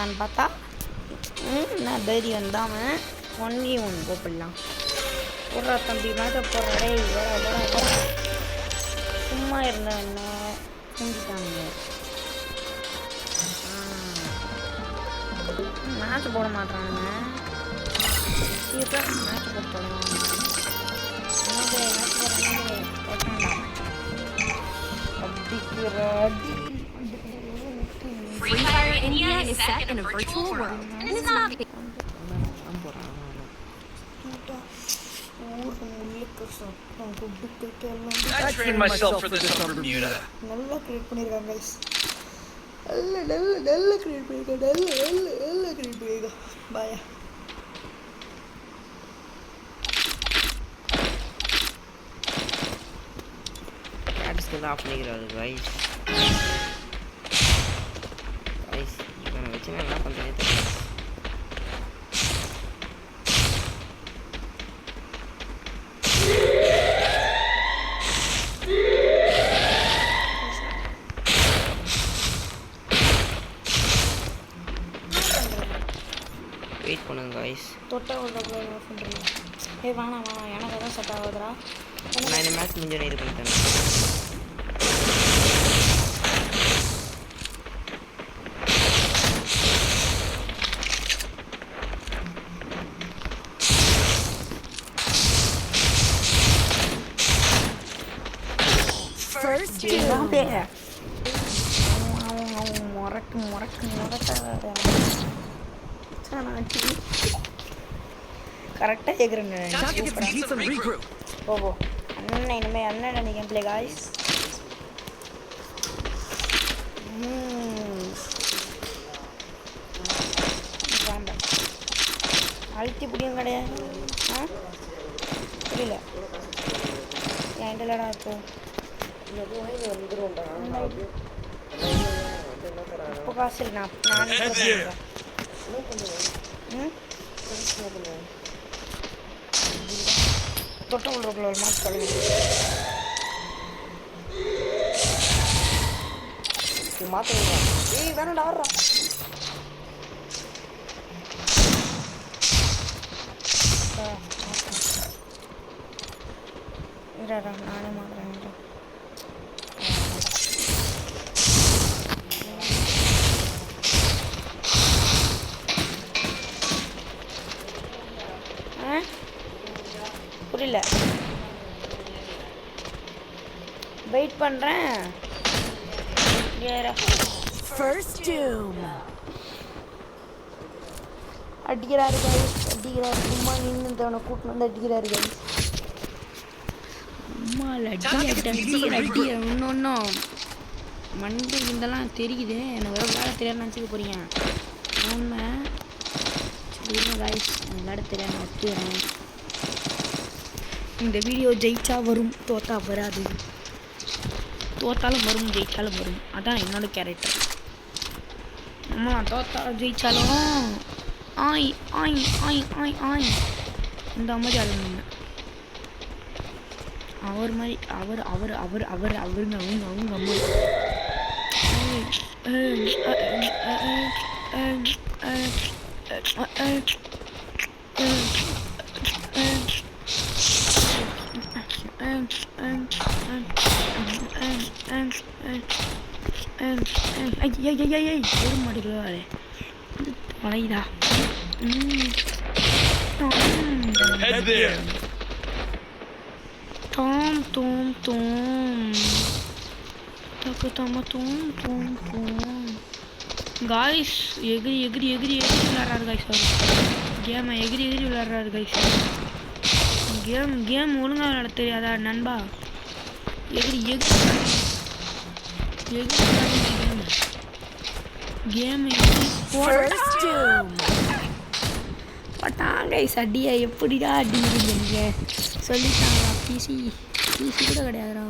போடலான்னு பார்த்தா என்ன தைரியம் தான் ஒன்லி ஒன் கூப்பிடலாம். போடுறா தம்பி மேட்சை போடுறே வர சும்மா இருந்த என்ன செஞ்சுட்டாங்க. மேட்ச் போட மாட்டானுங்க. சீக்கிரம் மேட்ச் போட்டுடலாம். Free Fire India is set in a virtual world, and it's not. I trained myself for this on Bermuda. நல்லா கிரியேட் பண்ணிருக்காங்க गाइस. நல்ல கிரியேட் பண்ணிருக்காங்க. நல்ல கிரியேட் பண்ணிருக்காங்க. பாய். கேட்ஸ் கூட ஆஃப் பண்ணிக்கிறாரு गाइस. இவனை வச்சு நான் என்ன பண்றேனே தெரியல. வெயிட் பண்ணுங்க गाइस. தொட்டா உள்ள போய் ஆஃப் பண்றீங்க. ஏய் வாணா எனக்கு அதான் செட் ஆகுதுடா. நான் இந்த மேட்ச் முடிஞ்ச இது பண்ணிட்டேன். First கரெக்டா கேக்குறேன். ஓஹோ அண்ணன் இனிமே அண்ணன் நினைக்கிறேன் ப்ளே गाइस. அழுத்தி பிடியும் கிடையாது. புரியல என் இல்லடா இப்போ இப்போ காசு இல்லை. நான் தொட்ட விடுறக்குள்ள ஒரு மாதம் சொல்லுங்க. மாத்த ஏய் வேணும்டா ஆடுறா. இல்லடா நானே மாத்துறேன். புரியல வெயிட் பண்றேன். First Doom. அடிக்கிறாரு गाइस அடிக்கிறாரு. சும்மா நின்னுட்டவன கூட்டி வந்து அடிக்கிறாரு गाइस. அம்மா அடி இன்னொன்னும் மண்டை இதெல்லாம் தெரியுது. எனக்கு வேற விளையாட தெரியாது நினச்சிக்க போறீங்க. உண்மை சரிங்க गाइस விளையாட தெரியாது வச்சுக்கிறேன். இந்த வீடியோ ஜெயிச்சா வரும், தோத்தா வராது. தோத்தாலும் வரும், ஜெயிச்சாலும் வரும். அதான் என்னோட கேரக்டர். அம்மா தோத்தாலும் ஜெயிச்சாலும் ஆய் ஆய் ஆய் ஆய் ஆய் இந்த மாதிரி ஆளுங்க. அவர் மாதிரி அவர் அவர் அவர் அவர் அவருங்க அவங்க அம்மா ஒரு மாட்டுக்குள்ளாரு வளைதா. Tom tom tom Taka tama tom tom tom guys எகிரி விளையாடுறாரு guys. கேம் எகிரி விளையாடுறாரு guys. கேம் ஒழுங்கா விளையாட தெரியாதா நண்பா? எகிரி கேம் பட்டாங்க guys. அடியா எப்படிடா அடிக்கிறீங்க சொல்லிட்டாங்க. பிசி கூட கிடையாதுடா.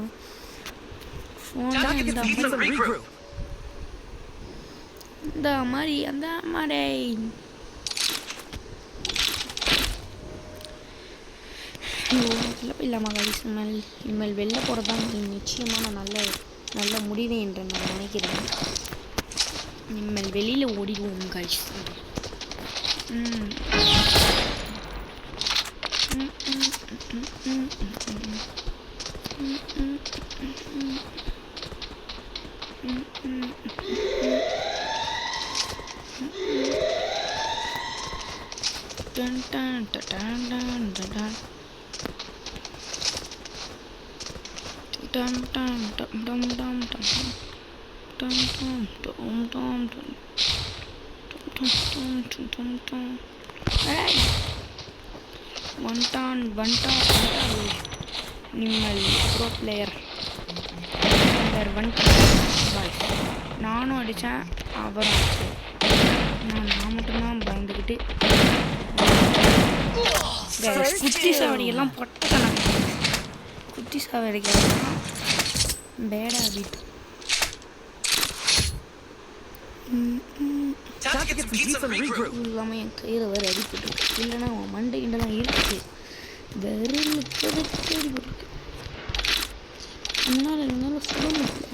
இந்த மாதிரி அந்த மாதிரி இல்லாமல் கைஸ் இனிமேல் வெளில போகிறது தான் நிச்சயமான நல்ல முடிவு என்று நான் நினைக்கிறேன். நிம்மல் வெளியில் ஓடிடுவோம் guys. Dun dun dun dun dun dun dum dum dum dum dum dum dum dum dum dum dum. Alright. One turn. Nimmal pro player. Player one turn. நானும் அடித்தேன், அப்புறம் நான் மட்டும்தான் பயந்துக்கிட்டு குத்தி சாவடியெல்லாம் பொட்டக்கணும். குத்தி சாவடிக்கலாம் பேடா அடிட்டு இல்லாமல் என் கையில் வேறு அடிப்பட்டு இல்லைன்னா அவன் மண்டை கிண்டெல்லாம் இருக்குது. வெறும் அடிபட்டு என்னால் சொல்ல முடியல.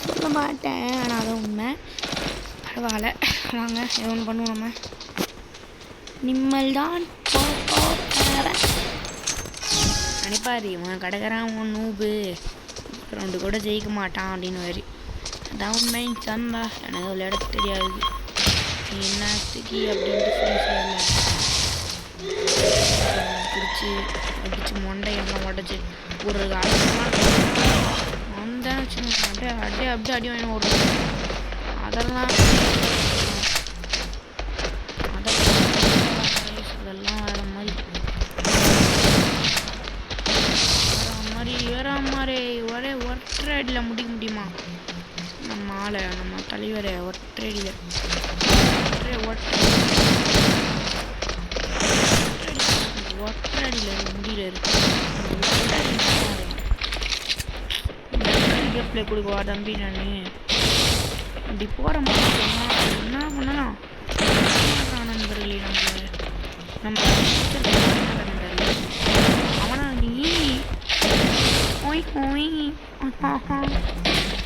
சொல்ல மாட்டேன், ஆனால் அதான் உண்மை. பரவாயில்ல, வாங்க எது ஒன்று பண்ணுவோம். நம்ம நிம்மல் தான் நினைப்பாரு இவன் கடைக்காரன் உன் நூபு ரெண்டு கூட ஜெயிக்க மாட்டான் அப்படின்னு வரி. அதான் உண்மை சந்தா. எனக்கு விளையாட தெரியாது என்னத்துக்கு அப்படின்ட்டு சொல்லி பிடிச்சி அடிச்சு மொண்டையெல்லாம் உடச்சி ஒரு வந்தேன் வச்சுக்கோங்க. அப்படியே அடி வேணும் ஒரு அதெல்லாம் வேற மாதிரி வேற மாதிரி ஒரே ஒற்றையடியில் முடிக்க முடியுமா? நம்ம ஆளை நம்ம தலைவரை ஒற்றையடியில் முடியல இருக்கு. கேப்ல கொடுக்குவா தம்பி. நான் இப்படி போகிற மாதிரி என்ன பண்ணலாம் நண்பர்களே. நம்ம அவனா நீ ஓய் ஓய்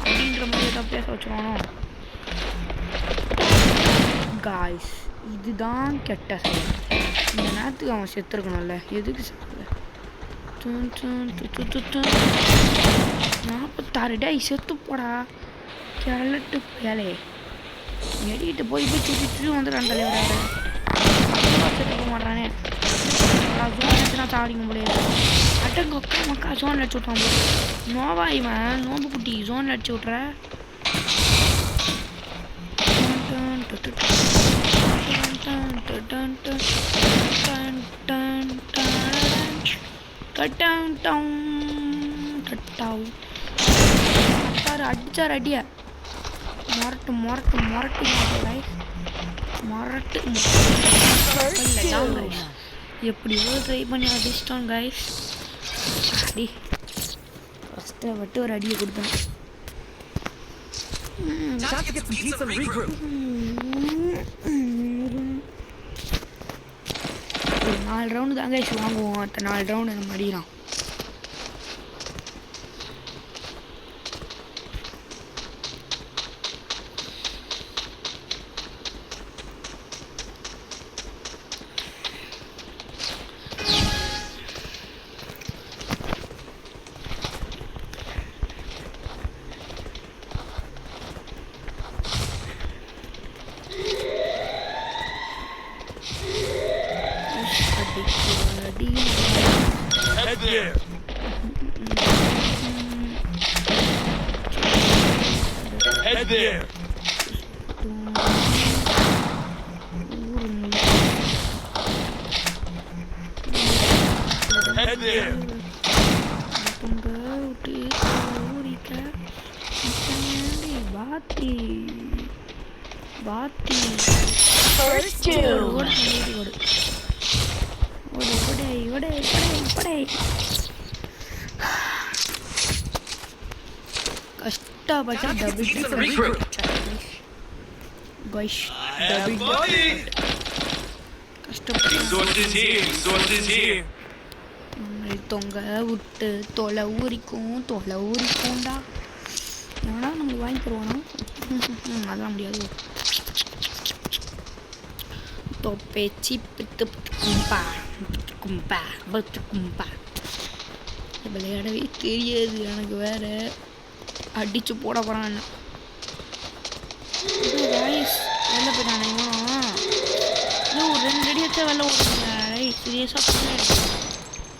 அப்படின்ற மாதிரி ஏதாவது பேச வச்சுருவானோ காய்ஸ். இதுதான் கெட்ட செயல். இந்த நேரத்துக்கு அவன் செத்துருக்கணும்ல, எதுக்கு செத்துல 46 டே செத்து போடா கிளட்டு வேலே எடிட்டு போய் சுற்றி வந்துடுறான் தலைவராக. செத்து போக மாட்டானே. ஜோன் எடுத்துனா சாடிக்க முடியாது. அட்டங்க அக்கா மக்கா ஜோன் அடிச்சு விட்டான். நோவா இவன் நோம்பு குட்டி ஜோன் அடிச்சு விட்ற. அடிச்சார் அடிய மொரட்டு எப்படியோ ட்ரை பண்ணி அடிச்சிட்டோம் கைஸ். அடி கஷ்டப்பட்டு ஒரு அடியை கொடுத்தோம். ஒரு 4 ரவுண்டு தான் கைஸ் வாங்குவோம். அடுத்த 4 ரவுண்டு நம்ம அடிக்கலாம். Head there. Head there. Head there. First two. கஷ்டப்பட்டு டபுள் தொங்க விட்டு தொலை ஊறிக்கும்டா. எவனா நம்மளுக்கு வாங்கி தருவானா? அதெல்லாம் முடியாது. தொப்பே சிப்பிட்டு கும்பா கும்பா பத்து கும்பா விளையாடவே தெரியாது எனக்கு. வேற அடிச்சு போட போகிறான். வாய்ஸ் வெளில போயிட்டானே இவனும். ஐயோ 2 அடி வச்சா வெளில ஓடுறீங்க. சீரியஸாக பண்ணேன்.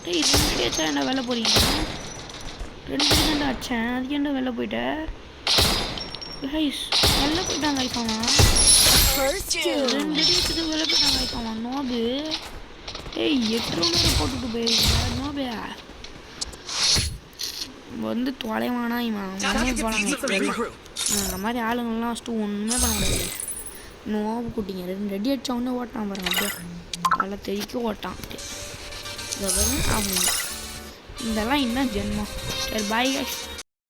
2 அடி வச்சா என்ன வெளில போகிறீங்க? 2 அடி தாண்டா அடிச்சேன். அதுக்கு என்ன வெளில போயிட்டேன்? கைஸ் வெளில போயிட்டான் கைஸ் அவன். 2 அடி வச்சது வெளில போயிட்டான் கைஸ் அவன். நோபு 8 ரவுண்ட் போட்டுட்டு போயிருக்கேன். நோபே வந்து தொலைவானா இவன் போகலாங்க. அந்த மாதிரி ஆளுங்கள்லாம் ஃபஸ்ட்டு ஒன்றுமே பண்ண முடியாது. நோவு குட்டிங்க 2 அடி அடிச்ச உடனே ஓட்டான் பாருங்க. அப்படியே நல்லா தெறிக்க ஓட்டான். இதை பாருங்க அவங்க இதெல்லாம் இன்னும் ஜென்மம். சரி பாய்.